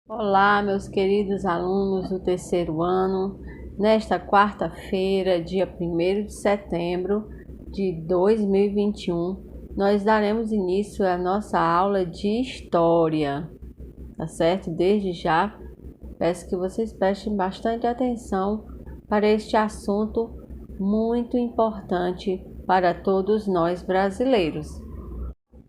Olá, meus queridos alunos do terceiro ano. Nesta quarta-feira, dia 1º de setembro de 2021, nós daremos início à nossa aula de História, tá certo? Desde já, peço que vocês prestem bastante atenção para este assunto muito importante para todos nós brasileiros.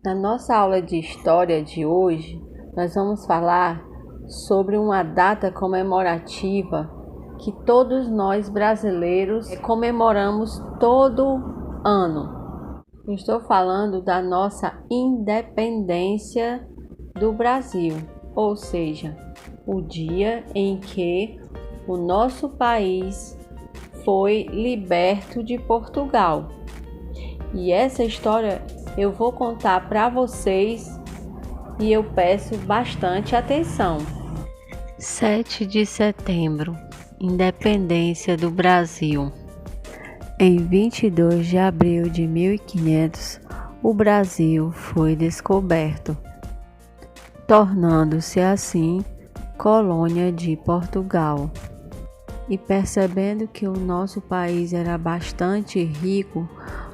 Na nossa aula de História de hoje, nós vamos falar sobre uma data comemorativa que todos nós brasileiros comemoramos todo ano. Eu estou falando da nossa independência do Brasil, ou seja, o dia em que o nosso país foi liberto de Portugal. E essa história eu vou contar para vocês e eu peço bastante atenção. 7 de setembro, Independência do Brasil. Em 22 de abril de 1500, o Brasil foi descoberto, tornando-se assim colônia de Portugal. E percebendo que o nosso país era bastante rico,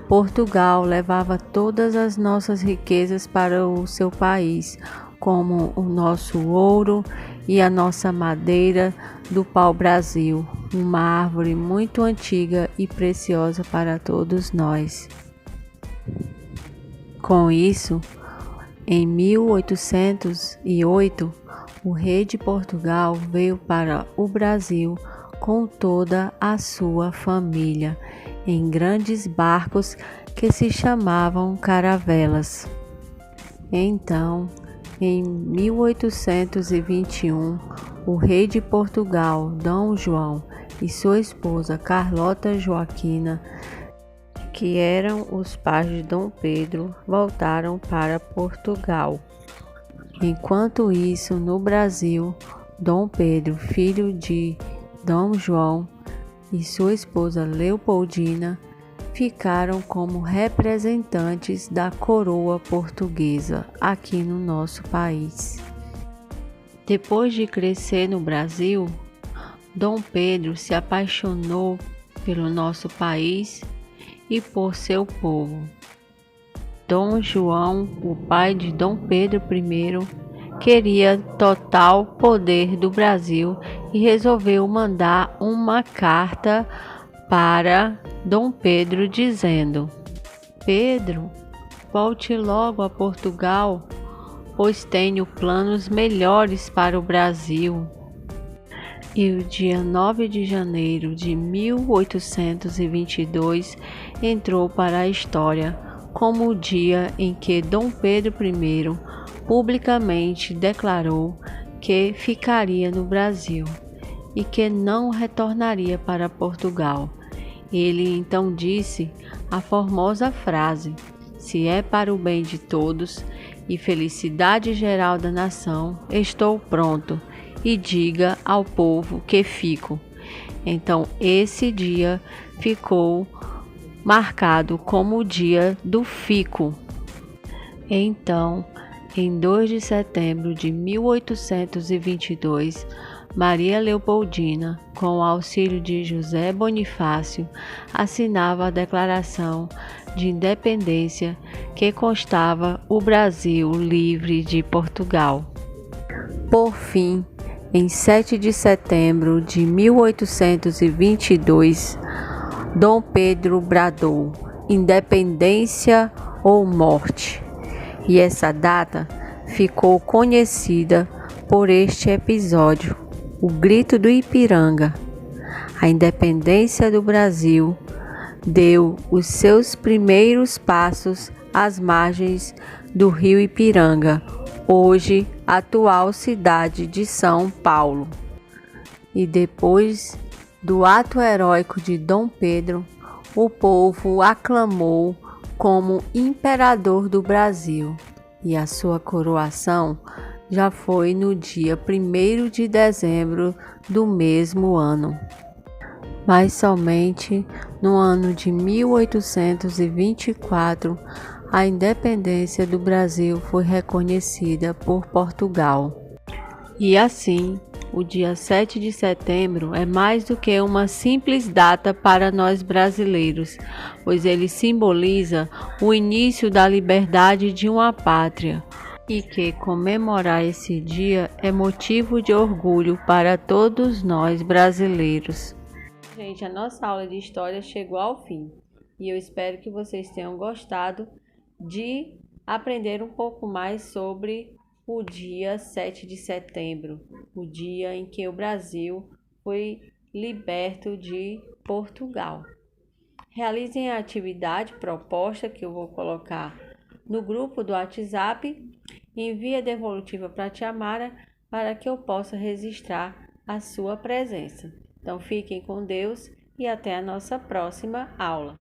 Portugal levava todas as nossas riquezas para o seu país, como o nosso ouro e a nossa madeira do pau-brasil, uma árvore muito antiga e preciosa para todos nós. Com isso, em 1808, o rei de Portugal veio para o Brasil com toda a sua família, em grandes barcos que se chamavam caravelas. Então, em 1821, o rei de Portugal, Dom João, e sua esposa Carlota Joaquina, que eram os pais de Dom Pedro, voltaram para Portugal. Enquanto isso, no Brasil, Dom Pedro, filho de Dom João, e sua esposa Leopoldina ficaram como representantes da coroa portuguesa aqui no nosso país. Depois de crescer no Brasil, Dom Pedro se apaixonou pelo nosso país e por seu povo. Dom João, o pai de Dom Pedro I, queria total poder do Brasil e resolveu mandar uma carta para Dom Pedro dizendo: Pedro, volte logo a Portugal, pois tenho planos melhores para o Brasil. E o dia 9 de janeiro de 1822 entrou para a história como o dia em que Dom Pedro I publicamente declarou que ficaria no Brasil e que não retornaria para Portugal. Ele então disse a formosa frase: se é para o bem de todos e felicidade geral da nação, estou pronto, e diga ao povo que fico. Então esse dia ficou marcado como o dia do fico. Então, em 2 de setembro de 1822, Maria Leopoldina, com o auxílio de José Bonifácio, assinava a Declaração de Independência que constava o Brasil livre de Portugal. Por fim, em 7 de setembro de 1822, Dom Pedro bradou: independência ou morte. E essa data ficou conhecida por este episódio, o Grito do Ipiranga. A independência do Brasil deu os seus primeiros passos às margens do rio Ipiranga, hoje atual cidade de São Paulo. E depois do ato heróico de Dom Pedro, o povo o aclamou como imperador do Brasil, e a sua coroação já foi no dia 1º de dezembro do mesmo ano. Mas somente no ano de 1824, a independência do Brasil foi reconhecida por Portugal. E assim, o dia 7 de setembro é mais do que uma simples data para nós brasileiros, pois ele simboliza o início da liberdade de uma pátria e que comemorar esse dia é motivo de orgulho para todos nós brasileiros. Gente, a nossa aula de história chegou ao fim e eu espero que vocês tenham gostado de aprender um pouco mais sobre o dia 7 de setembro, o dia em que o Brasil foi liberto de Portugal. Realizem a atividade proposta que eu vou colocar no grupo do WhatsApp e envie a devolutiva para a tia Mara para que eu possa registrar a sua presença. Então fiquem com Deus e até a nossa próxima aula.